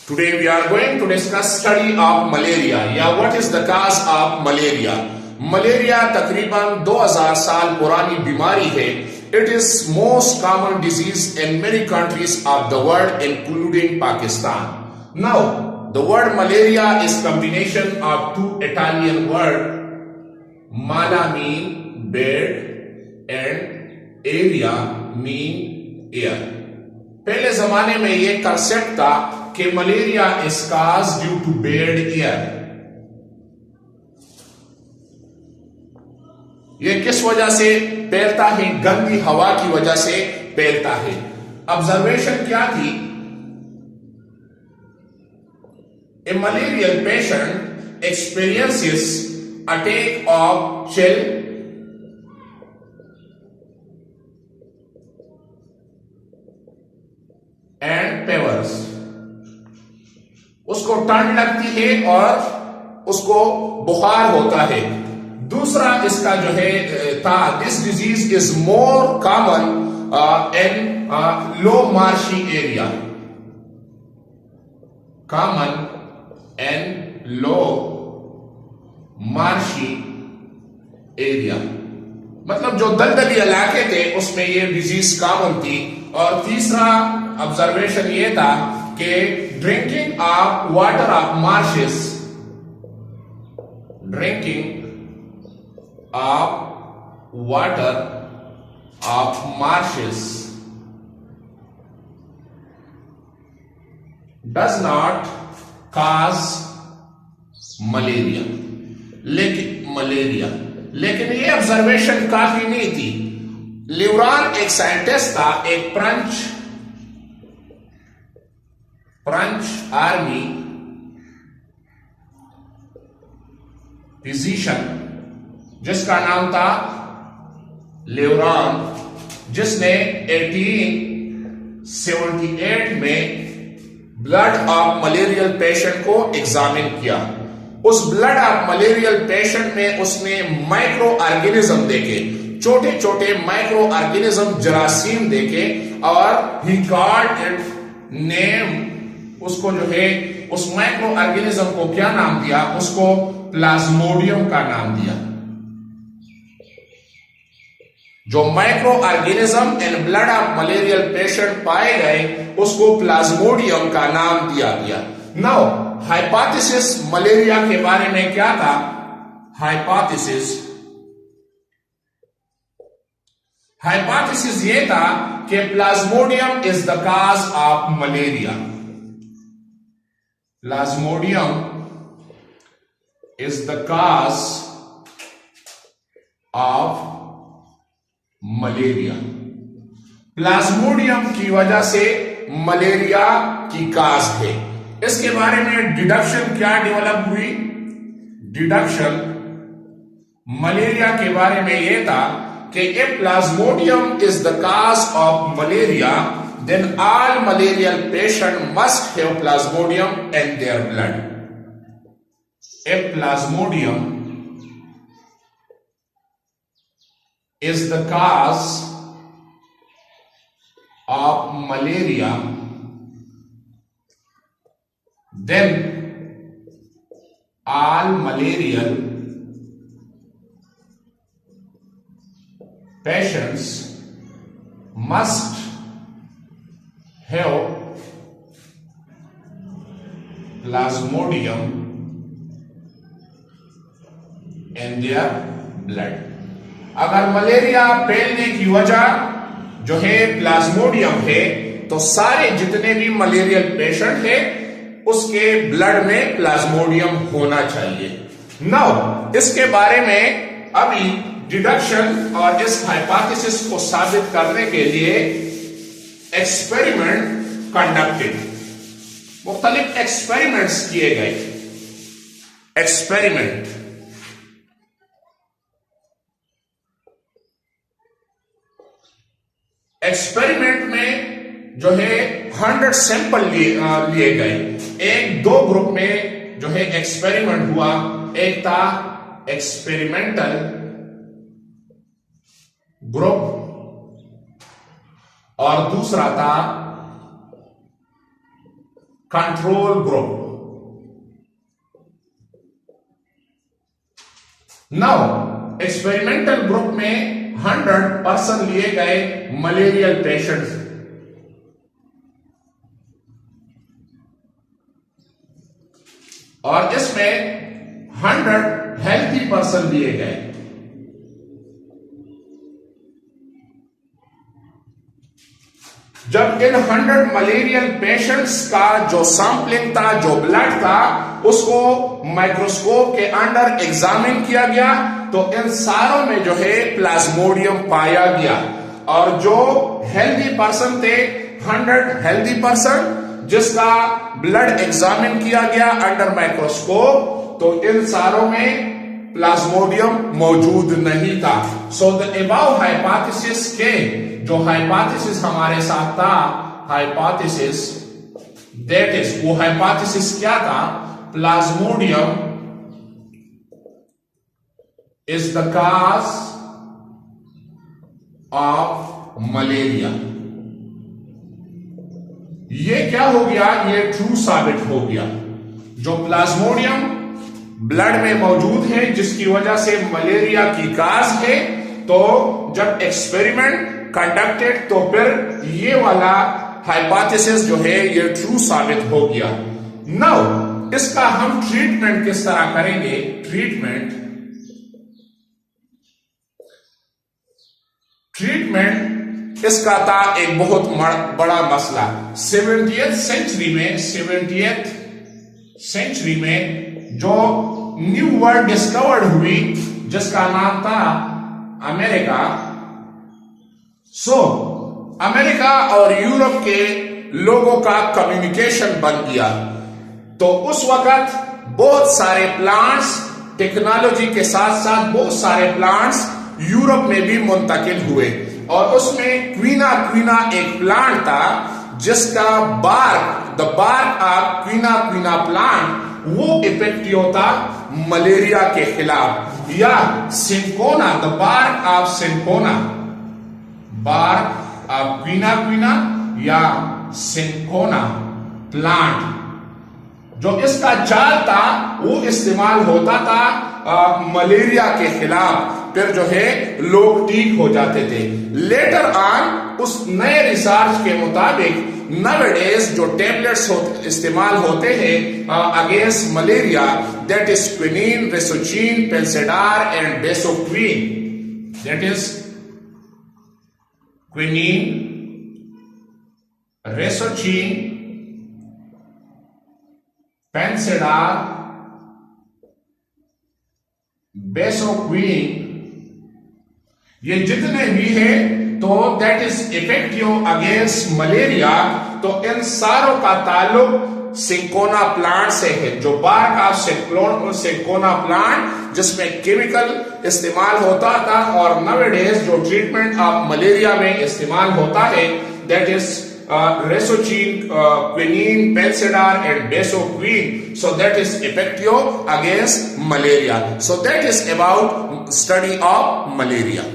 Today we are going to discuss study of malaria. Yeah, what is the cause of malaria? Malaria तकरीबन 2000 साल पुरानी बीमारी है. It is most common disease in many countries of the world, including Pakistan. Now, the word malaria is combination of two Italian words, mala mean bed and area mean air. पहले जमाने में ये concept था कि malaria is cause due to bad air. ये किस वजह से फैलता है? गंदी हवा की वजह से फैलता है. ऑब्जर्वेशन क्या थी? A malarial patient experiences attack of chill and fevers. उसको ठंड लगती है और उसको बुखार होता है. दूसरा इसका जो है था, this disease is more common in low marshy area. Common in low marshy area मतलब जो दलदली इलाके थे उसमें ये डिजीज कॉमन थी. और तीसरा ऑब्जर्वेशन ये था कि drinking of water of marches, drinking of water of marches does not cause malaria. लेकिन ये ऑब्जर्वेशन काफी नहीं थी. लिवरान एक साइंटिस्ट था, एक फ्रेंच आर्मी फिजिशियन जिसका नाम था लिवरान, जिसने 1878 में ब्लड ऑफ मलेरियल पेशेंट को एग्जामिन किया. उस ब्लड ऑफ मलेरियल पेशेंट में उसने माइक्रो ऑर्गेनिज्म देखे, छोटे छोटे माइक्रो ऑर्गेनिज्म जरासीम देखे, और ही कॉल्ड इट नेम. उसको जो है उस माइक्रो ऑर्गेनिज्म को क्या नाम दिया? उसको प्लाज्मोडियम का नाम दिया. जो micro organism in blood of malarial patient पाए गए उसको प्लाज्मोडियम का नाम दिया गया. नाउ हाइपोथेसिस मलेरिया के बारे में क्या था? हाइपोथेसिस ये था कि Plasmodium is the cause of malaria. Plasmodium is the cause of malaria. Plasmodium की वजह से मलेरिया की काज है. इसके बारे में डिडक्शन क्या डेवलप हुई? डिडक्शन मलेरिया के बारे में यह था कि if plasmodium is the cause of malaria, then all malarial patients must have plasmodium in their blood. If plasmodium is the cause of malaria, then all malarial patients must have plasmodium in their blood. अगर malaria फैलने की वजह जो है Plasmodium है, तो सारे जितने भी मलेरियल पेशेंट है उसके ब्लड में प्लाज्मोडियम होना चाहिए. नाउ इसके बारे में अभी डिडक्शन और इस हाइपोथेसिस को साबित करने के लिए एक्सपेरिमेंट कंडक्टेड. मुख्तलिफ एक्सपेरिमेंट्स किए गए. एक्सपेरिमेंट में जो है 100 सैंपल लिए गए. एक दो ग्रुप में जो है एक्सपेरिमेंट हुआ. एक था एक्सपेरिमेंटल ग्रुप और दूसरा था control group. Now experimental group में 100% लिए गए मलेरियल पेशेंट्स, और इसमें 100 हेल्थी पर्सन लिए गए. जब इन 100 मलेरियल पेशेंट्स का जो सैंपलिंग था, जो ब्लड था, उसको माइक्रोस्कोप के अंडर एग्जामिन किया गया, तो इन सारों में जो है प्लाज्मोडियम पाया गया. और जो हेल्दी पर्सन थे, 100 हेल्दी पर्सन जिसका ब्लड एग्जामिन किया गया अंडर माइक्रोस्कोप, तो इन सारों में प्लाज्मोडियम मौजूद नहीं था. सो द अबव हाइपोथेसिस के जो हाइपोथेसिस हमारे साथ था, हाइपोथेसिस दैट इज, वो हाइपोथेसिस क्या था? Plasmodium is the cause of malaria. ये क्या हो गया? ये ट्रू साबित हो गया. जो प्लाज्मोडियम ब्लड में मौजूद है, जिसकी वजह से मलेरिया की काज है, तो जब एक्सपेरिमेंट कंडक्टेड, तो फिर ये वाला हाइपोथेसिस जो है ये ट्रू साबित हो गया. नाउ इसका हम ट्रीटमेंट किस तरह करेंगे? ट्रीटमेंट इसका था एक बहुत बड़ा मसला. 70th सेंचुरी में जो न्यू वर्ल्ड डिस्कवर्ड हुई, जिसका नाम था अमेरिका. अमेरिका और यूरोप के लोगों का कम्युनिकेशन बन गया. तो उस वक्त बहुत सारे प्लांट्स, टेक्नोलॉजी के साथ साथ बहुत सारे प्लांट्स यूरोप में भी मुंतकिल हुए. और उसमें क्वीना एक प्लांट था, जिसका the bark of quina plant वो इफेक्टिव था मलेरिया के खिलाफ. या cinchona, the bark of cinchona, bark of quina या सिंकोना प्लांट, जो इसका जाल था वो इस्तेमाल होता था मलेरिया के खिलाफ. फिर जो है लोग ठीक हो जाते थे. लेटर ऑन उस नए रिसर्च के मुताबिक nowadays जो टेबलेट्स इस्तेमाल होते हैं against malaria, that is quinine, resochin, Fansidar and basoquin. That is quinine, resochin, Fansidar, basoquin, ये जितने भी है, तो that is effective against malaria. तो इन सारों का ताल्लुक सिंकोना प्लांट से है, जो बार्क ऑफ सिंकोना प्लांट, जिसमें केमिकल इस्तेमाल होता था. और नवेडेज जो ट्रीटमेंट ऑफ मलेरिया में इस्तेमाल होता है, that is resochin, quinine, Fansidar and basoquin. So that is effective against malaria. So that is about study of malaria.